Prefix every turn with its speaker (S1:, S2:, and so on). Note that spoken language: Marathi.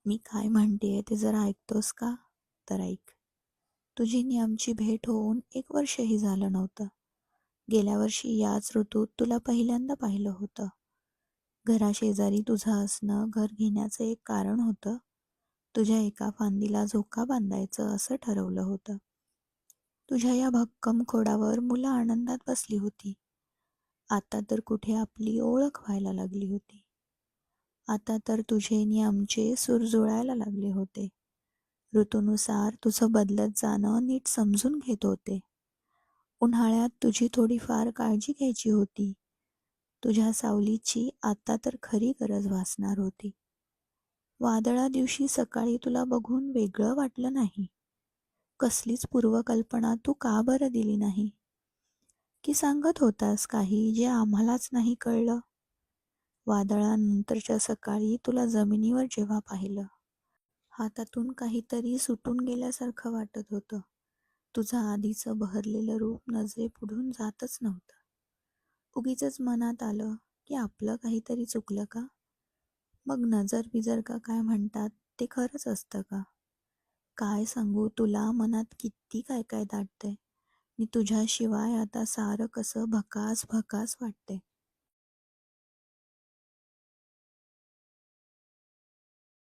S1: मी काय म्हणतेय ते जरा ऐकतोस का? तर ऐक. तुझी आणि आमची भेट होऊन 1 वर्षही झालं नव्हतं. गेल्या वर्षी याच ऋतूत तुला पहिल्यांदा पाहिलं होतं. घराशेजारी तुझं असणं घर घेण्याचं एक कारण होतं. तुझ्या एका फांदीला झोका बांधायचं असं ठरवलं होतं. तुझ्या या भक्कम खोडावर मुलं आनंदात बसली होती. आता तर कुठे आपली ओळख व्हायला लागली होती. आता तर तुझे आणि आमचे सूर जुळायला लागले होते. ऋतूनुसार तुझं बदलत जाणं नीट समजून घेत होते. उन्हाळ्यात तुझी थोडीफार काळजी घ्यायची होती. तुझ्या सावलीची आता तर खरी गरज भासणार होती. वादळा दिवशी सकाळी तुला बघून वेगळं वाटलं नाही. कसलीच पूर्वकल्पना तू का बरं दिली नाही? की सांगत होतास काही जे आम्हालाच नाही कळलं? वादळानंतरच्या सकाळी तुला जमिनीवर जेव्हा पाहिलं, हातातून काहीतरी सुटून गेल्यासारखं वाटत होतं. तुझं आधीचं बहरलेलं रूप नजरेपुढून जातच नव्हतं. उगीचच मनात आलं की आपलं काहीतरी चुकलं का? मग नजर बिजर का काय म्हणतात ते खरंच असतं का? काय सांगू तुला, मनात किती काय काय दाटतंय. मी तुझ्याशिवाय आता सारं कसं भकास भकास वाटतंय.